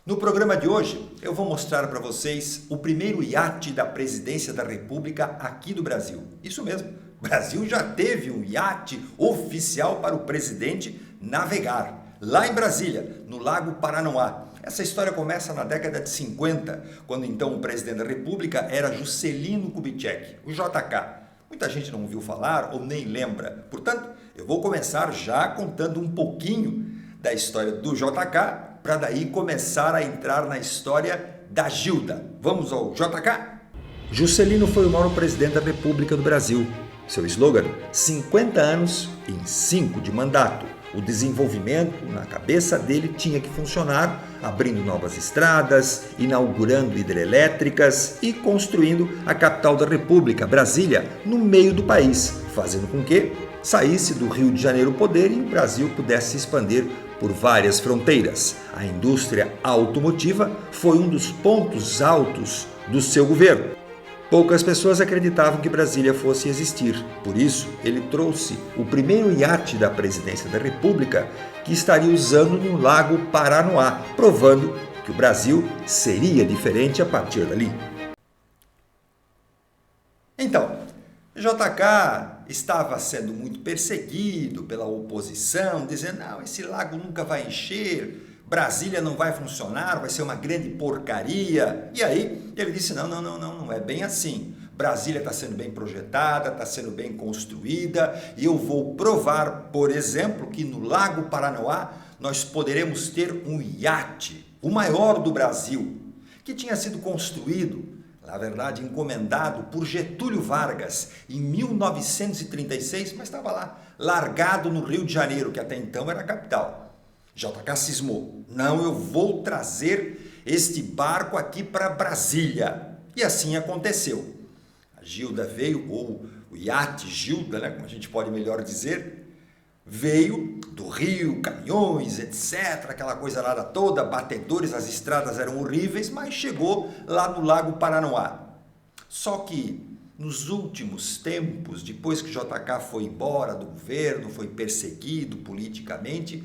No programa de hoje, eu vou mostrar para vocês o primeiro iate da Presidência da República aqui do Brasil. Isso mesmo, o Brasil já teve um iate oficial para o presidente navegar, lá em Brasília, no Lago Paranoá. Essa história começa na década de 50, quando então o presidente da República era Juscelino Kubitschek, o JK. Muita gente não ouviu falar ou nem lembra. Portanto, eu vou começar já contando um pouquinho da história do JK, para daí começar a entrar na história da Gilda. Vamos ao JK? Juscelino foi o maior presidente da República do Brasil. Seu slogan, 50 anos em 5 de mandato. O desenvolvimento na cabeça dele tinha que funcionar, abrindo novas estradas, inaugurando hidrelétricas e construindo a capital da República, Brasília, no meio do país, fazendo com que saísse do Rio de Janeiro o poder e o Brasil pudesse se expandir por várias fronteiras. A indústria automotiva foi um dos pontos altos do seu governo. Poucas pessoas acreditavam que Brasília fosse existir. Por isso, ele trouxe o primeiro iate da Presidência da República que estaria usando no Lago Paranoá, provando que o Brasil seria diferente a partir dali. Então, JK estava sendo muito perseguido pela oposição, dizendo, não, esse lago nunca vai encher, Brasília não vai funcionar, vai ser uma grande porcaria. E aí ele disse, não é bem assim. Brasília está sendo bem projetada, está sendo bem construída e eu vou provar, por exemplo, que no Lago Paranoá nós poderemos ter um iate, o maior do Brasil, que tinha sido construído, na verdade, encomendado por Getúlio Vargas em 1936, mas estava lá, largado no Rio de Janeiro, que até então era a capital. JK cismou, não, eu vou trazer este barco aqui para Brasília. E assim aconteceu. A Gilda veio, ou o iate Gilda, né, como a gente pode melhor dizer, veio do Rio, caminhões, etc., aquela coisa lá toda, batedores, as estradas eram horríveis, mas chegou lá no Lago Paranoá. Só que nos últimos tempos, depois que JK foi embora do governo, foi perseguido politicamente,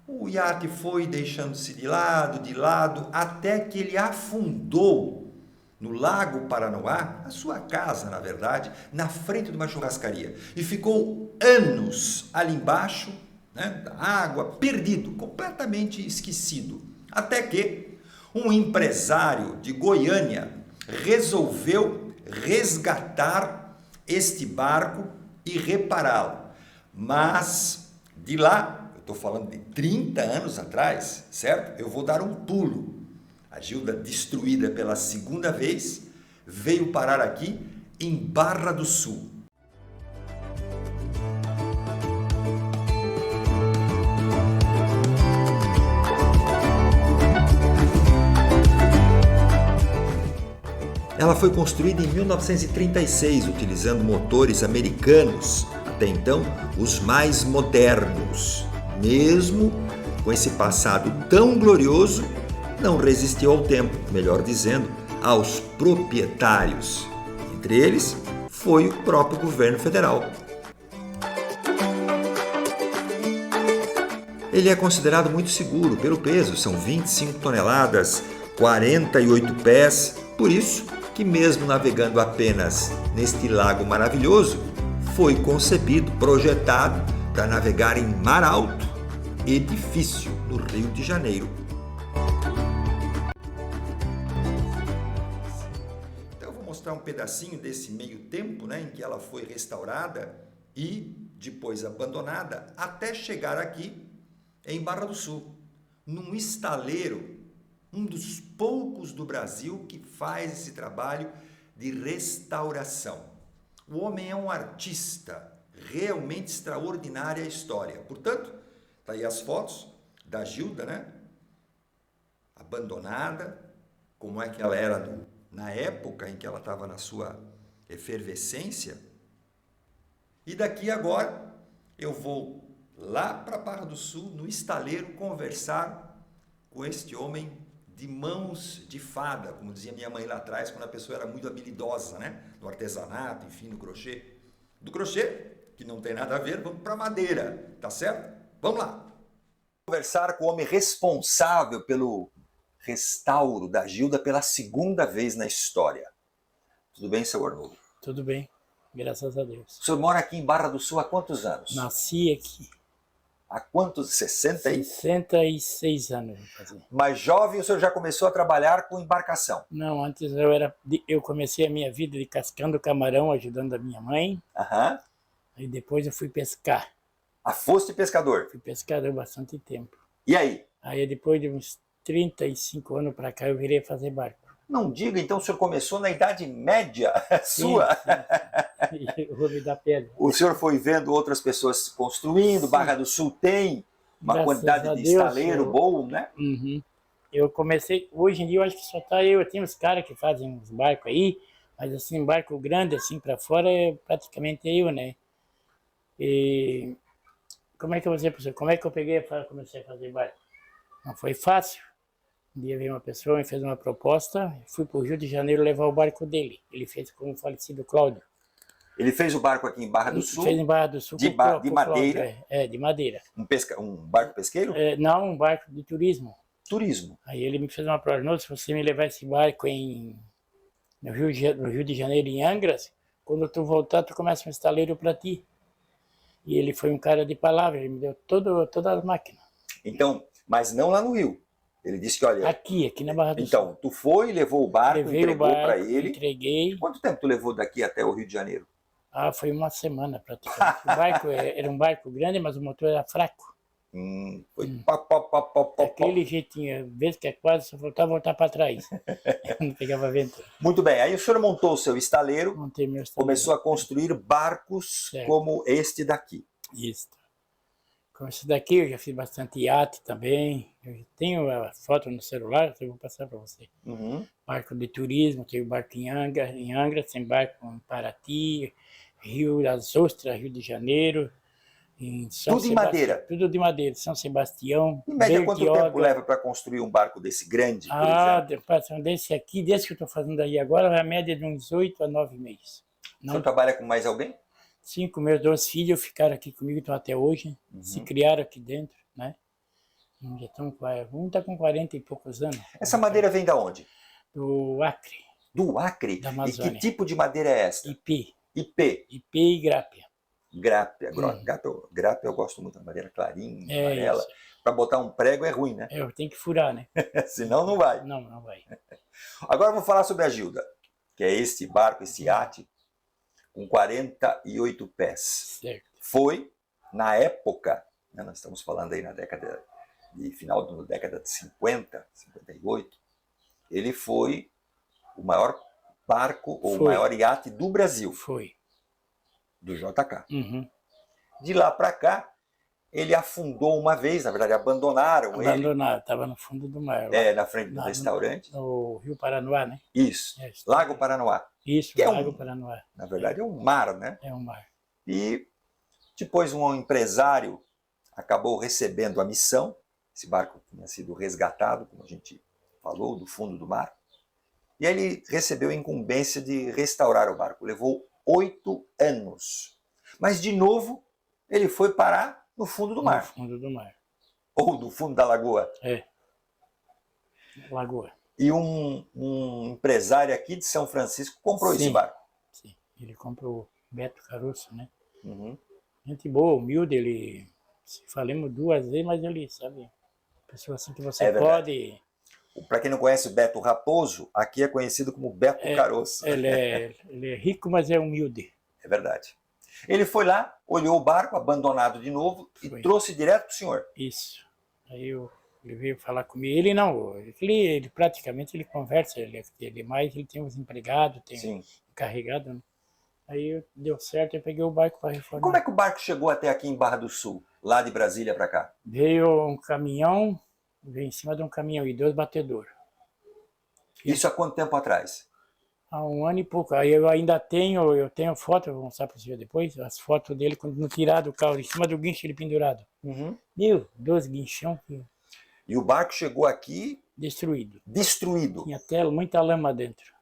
o iate foi deixando-se de lado, até que ele afundou no Lago Paranoá, a sua casa, na verdade, na frente de uma churrascaria. E ficou anos ali embaixo, né, da água, perdido, completamente esquecido. Até que um empresário de Goiânia resolveu resgatar este barco e repará-lo. Mas, de lá, eu estou falando de 30 anos atrás, certo? Eu vou dar um pulo. A Gilda, destruída pela segunda vez, veio parar aqui em Barra do Sul. Ela foi construída em 1936, utilizando motores americanos, até então os mais modernos. Mesmo com esse passado tão glorioso, não resistiu ao tempo, melhor dizendo, aos proprietários. Entre eles, foi o próprio governo federal. Ele é considerado muito seguro pelo peso, são 25 toneladas, 48 pés, por isso que mesmo navegando apenas neste lago maravilhoso, foi concebido, projetado para navegar em mar alto e difícil no Rio de Janeiro. Mostrar um pedacinho desse meio tempo, né, em que ela foi restaurada e depois abandonada até chegar aqui em Barra do Sul, num estaleiro, um dos poucos do Brasil que faz esse trabalho de restauração. O homem é um artista, realmente extraordinária a história. Portanto, tá aí as fotos da Gilda, né, abandonada, como é que ela era na época em que ela estava na sua efervescência. E daqui agora eu vou lá para Barra do Sul, no estaleiro, conversar com este homem de mãos de fada, como dizia minha mãe lá atrás, quando a pessoa era muito habilidosa, né? No artesanato, enfim, no crochê. Do crochê, que não tem nada a ver, vamos para a madeira, tá certo? Vamos lá! Conversar com o homem responsável pelo restauro da Gilda pela segunda vez na história. Tudo bem, seu Arnoldo? Tudo bem, graças a Deus. O senhor mora aqui em Barra do Sul há quantos anos? Nasci aqui. Há quantos? 66 anos. Vou fazer. Mais jovem, o senhor já começou a trabalhar com embarcação? Não, antes eu comecei a minha vida de cascando camarão, ajudando a minha mãe. Aham. Aí depois eu fui pescar. Ah, foste pescador? Fui pescador bastante tempo. E aí? Aí depois de uns 35 anos para cá eu virei fazer barco. Não diga, então o senhor começou na Idade Média sua? Sim. Eu vou me dar pedra. O senhor foi vendo outras pessoas construindo, Sim. Barra do Sul tem uma Graças quantidade a de Deus, estaleiro bom, né? Uhum. Eu comecei, hoje em dia eu acho que só tá eu tenho uns caras que fazem uns barcos aí, mas assim, barco grande assim para fora é praticamente eu, né? E como é que eu vou dizer para você, como é que eu comecei a fazer barco? Não foi fácil. Um dia veio uma pessoa e fez uma proposta, fui para o Rio de Janeiro levar o barco dele. Ele fez com o falecido Cláudio. Ele fez o barco aqui em Barra do Sul? Fez em Barra do Sul de com o madeira? Cláudio, de madeira. Um barco pesqueiro? Não, um barco de turismo. Turismo. Aí ele me fez uma proposta, se você me levar esse barco no Rio de Janeiro, em Angras, quando tu voltar, tu começa um estaleiro para ti. E ele foi um cara de palavra, ele me deu todas as máquinas. Então, mas não lá no Rio. Ele disse que, olha... Aqui na Barra do Sul. Então, tu foi, levou o barco, entregou para ele. Entreguei. Quanto tempo tu levou daqui até o Rio de Janeiro? Foi uma semana praticamente. O barco era um barco grande, mas o motor era fraco. Foi pá. Daquele jeitinho, vez que é quase, só faltava voltar para trás. Eu não pegava vento. Muito bem, aí o senhor montou o seu estaleiro, Montei meu estaleiro. começou a construir barcos como este daqui. Isso. Com esse daqui eu já fiz bastante iate também. Eu tenho a foto no celular, eu vou passar para você. Uhum. Barco de turismo, tenho barco em Angra, tem barco em Paraty, Rio das Ostras, Rio de Janeiro. Tudo em madeira? Tudo de madeira, São Sebastião. Em média, quanto tempo leva para construir um barco desse grande, por exemplo? Desse aqui, desse que eu estou fazendo aí agora, a média de uns 8 a 9 meses. O senhor trabalha com mais alguém? 5, meus 2 filhos ficaram aqui comigo, estão até hoje, se criaram aqui dentro, né? Um está com 40 e poucos anos. Essa madeira vem da onde? Do Acre. Do Acre? Da Amazônia. E que tipo de madeira é esta? IP. IP. IP e grápia. Grápia. Grápia eu gosto muito, da madeira clarinha, amarela. Para botar um prego é ruim, né? Tem que furar, né? Senão não vai. Não vai. Agora vamos falar sobre a Gilda, que é este barco, esse iate, com 48 pés. Certo. Foi, na época, né, nós estamos falando aí final da década de 50, 58, ele foi o maior barco, ou o maior iate do Brasil. Foi. Do JK. Uhum. De lá para cá, ele afundou uma vez, na verdade abandonaram ele. Abandonaram, estava no fundo do mar. Na frente do restaurante. No Rio Paranoá, né? Isso, Lago Paranoá. Isso, Lago Paranoá. Na verdade é um mar, né? É um mar. E depois um empresário acabou recebendo a missão, esse barco tinha sido resgatado, como a gente falou, do fundo do mar, e aí ele recebeu a incumbência de restaurar o barco. Levou 8 anos. Mas, de novo, ele foi parar no fundo do mar. No fundo do mar. Ou no fundo da lagoa. Lagoa. E um empresário aqui de São Francisco comprou esse barco. Sim, ele comprou Beto Caroço, né? Uhum. Gente boa, humilde, ele... Falamos 2 vezes, mas ele, sabe... Pessoa assim que você pode... Para quem não conhece o Beto Raposo, aqui é conhecido como Beto Caroço. Ele é rico, mas é humilde. É verdade. Ele foi lá, olhou o barco abandonado de novo e trouxe direto para o senhor. Isso. Aí ele veio falar comigo. Ele não, ele praticamente ele conversa, ele tem uns empregados, tem encarregado, né? Aí deu certo, eu peguei o barco para reformar. Como é que o barco chegou até aqui em Barra do Sul, lá de Brasília para cá? Veio um caminhão, veio em cima de um caminhão e 2 batedores. Isso há quanto tempo atrás? Há 1 ano e pouco. Aí eu tenho foto, eu vou mostrar para você depois, as fotos dele quando não tirado o carro, em cima do guincho ele pendurado. Uhum. 12 guinchão. E o barco chegou aqui... Destruído. Destruído. Tinha muita lama dentro.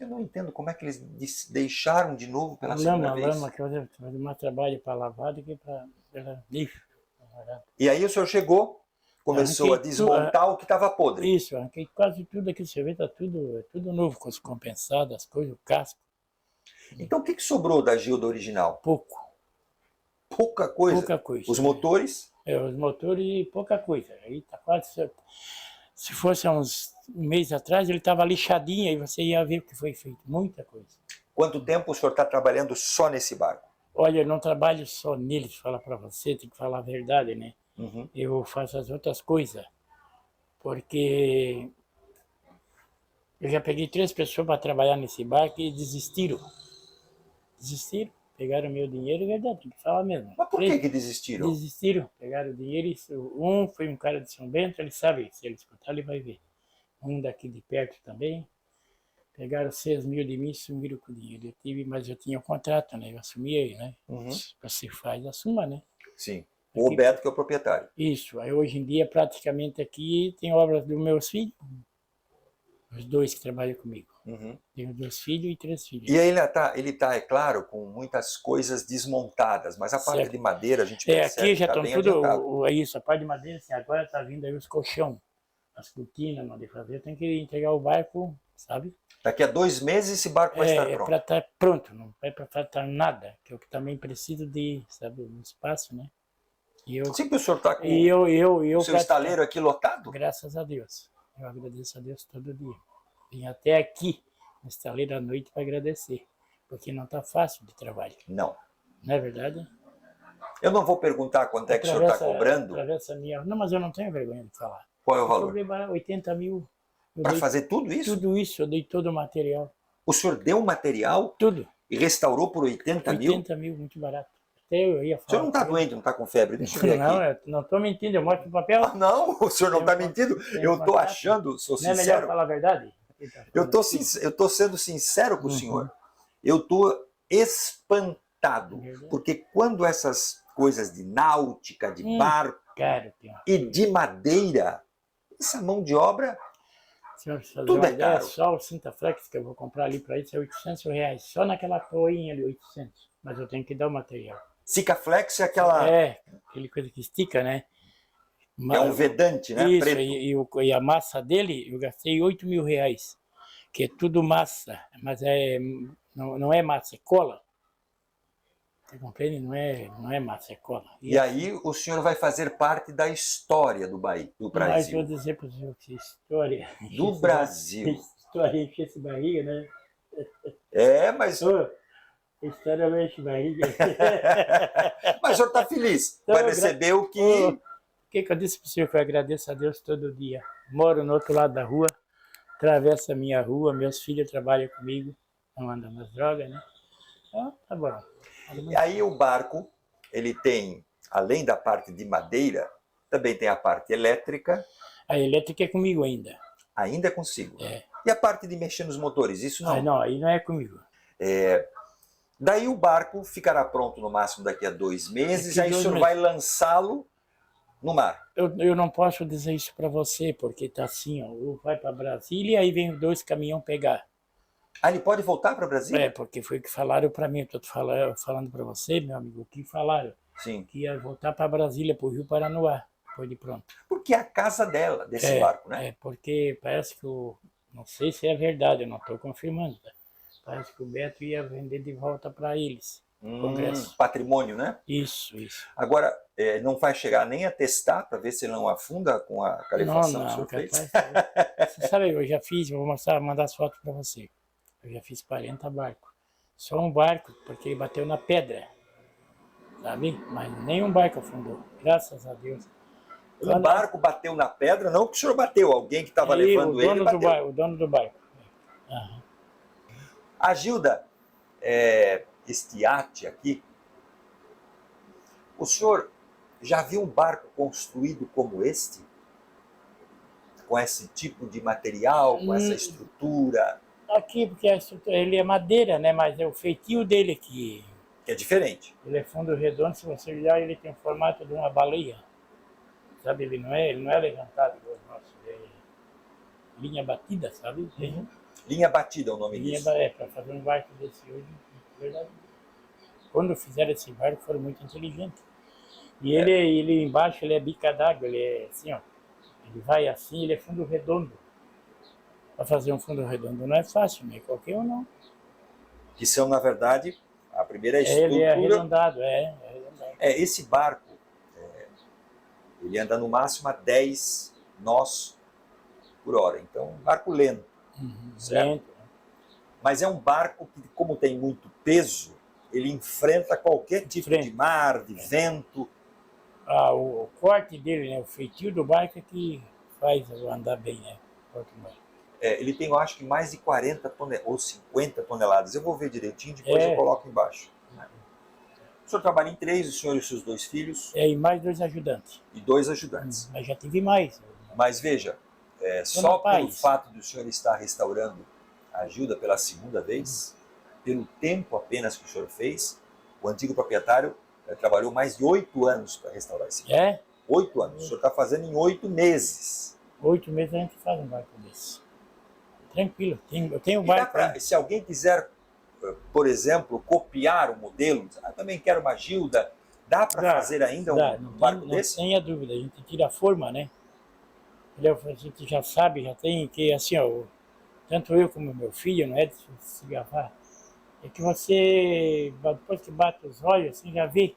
Eu não entendo como é que eles deixaram de novo pela segunda vez. Lama, que eu fazer mais trabalho para lavar do que para lixo. E aí o senhor chegou começou a Arranquei desmontar o que estava podre. Isso, arranquei quase tudo aqui, você vê, tá tudo novo, com as compensadas, as coisas, o casco, Então o que sobrou da Gilda original? pouco, Pouca coisa. pouca coisa. Os motores? Os motores e pouca coisa. Aí tá quase. Se fosse há uns um mês atrás, ele estava lixadinho, aí você ia ver o que foi feito. Muita coisa. Quanto tempo o senhor está trabalhando só nesse barco? Olha, eu não trabalho só nele, falar para você, tem que falar a verdade, né? Uhum. Eu faço as outras coisas. Porque eu já peguei 3 pessoas para trabalhar nesse barco e desistiram. Desistiram, pegaram meu dinheiro, é verdade, tem que falar mesmo. Mas por que desistiram? Desistiram, pegaram o dinheiro. Um foi um cara de São Bento, ele sabe, se ele escutar, ele vai ver. Um daqui de perto também. Pegaram 6 mil de mim e sumiram com o dinheiro. Mas eu tinha um contrato, né? Eu assumi aí, né? Uhum. Você faz, assuma, né? Sim. O Roberto que é o proprietário. Isso. Aí hoje em dia, praticamente aqui, tem obras dos meus filhos. Os 2 que trabalham comigo. Uhum. Tenho 2 filhos e 3 filhos. E aí ele tá, é claro, com muitas coisas desmontadas, mas a parte de madeira a gente percebe aqui já tá estão bem tudo, adiantado. isso, a parte de madeira, assim, agora tá vindo aí os colchão, as cortinas, não de fazer, tem que entregar o barco, sabe? Daqui a 2 meses esse barco vai estar É pronto. para estar pronto, não é para faltar nada, que eu também preciso de, sabe, um espaço, né? E eu, Sempre o senhor está com o seu estaleiro aqui lotado? Graças a Deus. Eu agradeço a Deus todo dia. Vim até aqui, no estaleiro à noite, para agradecer, porque não está fácil de trabalho. Não. Não é verdade? Eu não vou perguntar quanto é que o senhor está cobrando. Não, mas eu não tenho vergonha de falar. Qual é o valor? Eu cobrei 80 mil. Para fazer tudo isso? Tudo isso, eu dei todo o material. O senhor deu o material? Tudo. E restaurou por 80 mil? 80 mil, muito barato. Até eu ia falar. O senhor não está doente, não está com febre? Deixa eu ver não, aqui. Não estou mentindo, eu mostro o papel. Ah, não, o senhor não está mentindo. Eu estou achando, sou sincero. Não é melhor falar a verdade? Eu estou sendo sincero com o senhor. Eu estou espantado. Porque quando essas coisas de náutica, de barco e de madeira, essa mão de obra, tudo é caro. Só o Sintaflex que eu vou comprar ali para isso é 800 reais. Só naquela coinha ali, 800. Mas eu tenho que dar o material. Sikaflex é aquela... É, aquele coisa que estica, né? É um vedante, né? Isso, preto. E a massa dele, eu gastei 8 mil reais. Que é tudo massa, mas não é massa, é cola. Você compreende? Não é massa, é cola. E aí o senhor vai fazer parte da história do Brasil. Mas vou dizer para o senhor que história... Do Brasil. História enche esse barriga, né? É, mas... História não enche barriga. Mas o senhor está feliz? Então, vai receber o que... O que eu disse para o senhor que eu agradeço a Deus todo dia. Moro no outro lado da rua, atravesso a minha rua, meus filhos trabalham comigo, não andam nas drogas, né? Então, tá bom. E aí o barco, ele tem, além da parte de madeira, também tem a parte elétrica. A elétrica é comigo ainda. Ainda é consigo? É. E a parte de mexer nos motores, isso não? Não, aí não é comigo. Daí o barco ficará pronto no máximo daqui a 2 meses, aí o senhor vai lançá-lo no mar. Eu não posso dizer isso para você, porque tá assim, ó, vai para Brasília e aí vem 2 caminhões pegar. Ah, ele pode voltar para Brasília? Porque foi o que falaram para mim, estou falando para você, meu amigo, o que falaram? Sim. Que ia voltar para Brasília, para o Rio Paranoá, depois de pronto. Porque é a casa dela, desse barco, né? Porque parece que não sei se é verdade, eu não estou confirmando, tá? Parece que o Beto ia vender de volta para eles. Congresso. Patrimônio, né? Isso. Agora, não vai chegar nem a testar para ver se não afunda com a calefação que o senhor fez? Você sabe, eu já fiz, vou mandar as fotos para você. Eu já fiz 40 barcos. Só um barco, porque ele bateu na pedra. Sabe? Mas nenhum barco afundou. Graças a Deus. Um barco bateu na pedra, não que o senhor bateu, alguém que estava levando ele bateu. O dono do barco. A Gilda, este iate aqui, o senhor já viu um barco construído como este? Com esse tipo de material, com essa estrutura? Aqui, porque a estrutura, ele é madeira, né? Mas é o feitio dele aqui. Que é diferente. Ele é fundo redondo, se você olhar, ele tem o formato de uma baleia. Sabe, ele não é levantado igual o nosso. É linha batida, sabe? Linha batida é o nome disso. Para fazer um barco desse hoje, verdade. Quando fizeram esse barco, foram muito inteligentes. E ele embaixo, ele é bica d'água, ele é assim, ó. Ele vai assim, ele é fundo redondo. Para fazer um fundo redondo não é fácil, né? Qualquer um não. Que são, na verdade, a primeira Ele é estrutura. arredondado, é arredondado. Esse barco, ele anda no máximo a 10 nós por hora. Então, um barco lento, certo? Lento. Mas é um barco que, como tem muito peso, ele enfrenta qualquer tipo de mar, de vento. O corte dele, né? O feitio do barco é que faz eu andar bem, né? Ele tem, eu acho que mais de 40 toneladas, ou 50 toneladas. Eu vou ver direitinho, depois eu coloco embaixo. O senhor trabalha em 3, o senhor e os seus 2 filhos. E mais 2 ajudantes. E 2 ajudantes. Mas já tive mais. Mas veja, só pelo fato de o senhor estar restaurando a ajuda pela segunda vez, pelo tempo apenas que o senhor fez, o antigo proprietário trabalhou mais de 8 anos para restaurar esse barco. 8 anos. O senhor está fazendo em 8 meses. 8 meses a gente faz um barco desse. Tranquilo. Eu tenho um barco. Se alguém quiser, por exemplo, copiar o modelo, também quero uma Gilda, dá para fazer ainda um barco desse? Não tenha dúvida. A gente tira a forma, né? A gente já sabe, já tem que, assim, ó, tanto eu como meu filho, não é de se gravar. É que você, depois que bate os olhos, assim, já vê.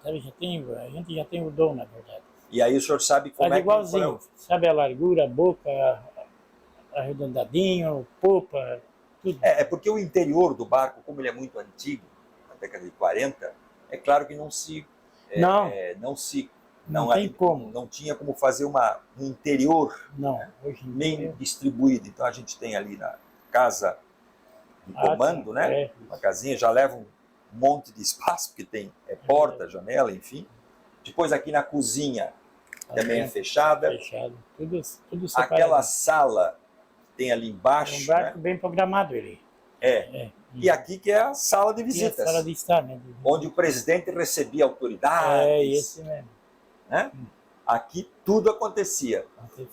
Sabe, a gente já tem o dom, na verdade. E aí o senhor sabe como faz igualzinho, sabe a largura, a boca, arredondadinho, popa, tudo. Porque o interior do barco, como ele é muito antigo, na década de 40, é claro que não tinha como fazer um interior bem distribuído. Então a gente tem ali na casa de comando, né? Uma casinha já leva um monte de espaço, porque tem porta, janela, enfim. Depois aqui na cozinha também é fechada. Fechado, tudo separado. Aquela sala que tem ali embaixo. Um barco bem programado ele. E aqui que é a sala de visitas. A sala de estar, né? Onde o presidente recebia autoridades. Esse mesmo. Né? Aqui tudo acontecia.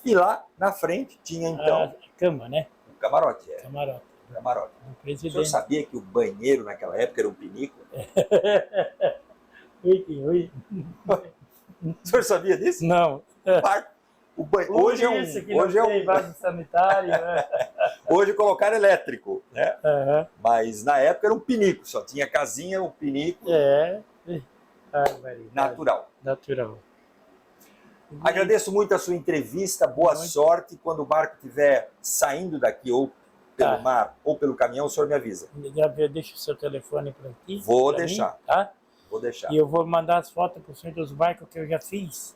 E lá na frente tinha então a cama, né? O camarote. Camarote. O senhor sabia que o banheiro naquela época era um pinico? Oi. O senhor sabia disso? Não. Hoje é um vaso sanitário. Né? Hoje colocaram elétrico, né? Mas na época era um pinico, só tinha casinha, o pinico. Natural. Agradeço muito a sua entrevista, boa sorte. Quando o barco estiver saindo daqui, ou pelo mar, ou pelo caminhão, o senhor me avisa. Deixa o seu telefone por aqui. Vou deixar. Mim, tá? Vou deixar. E eu vou mandar as fotos para o senhor dos barcos que eu já fiz.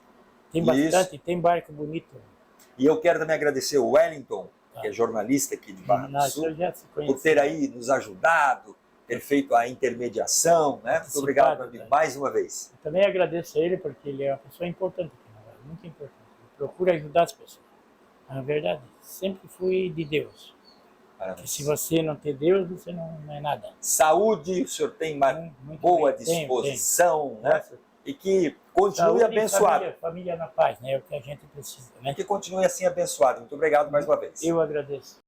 Tem bastante, tem barco bonito. E eu quero também agradecer o Wellington, que é jornalista aqui de Barra do Sul, por ter aí nos ajudado, ter feito a intermediação, né? Muito obrigado, meu amigo, mais uma vez. Eu também agradeço a ele, porque ele é uma pessoa importante aqui na Vale, muito importante. Ele procura ajudar as pessoas. Na verdade, sempre fui de Deus. Porque se você não tem Deus, você não é nada. Saúde, o senhor tem uma boa disposição, né? E que continue abençoado. Família na paz, né? É o que a gente precisa, né? Que continue assim abençoado. Muito obrigado mais uma vez. Eu agradeço.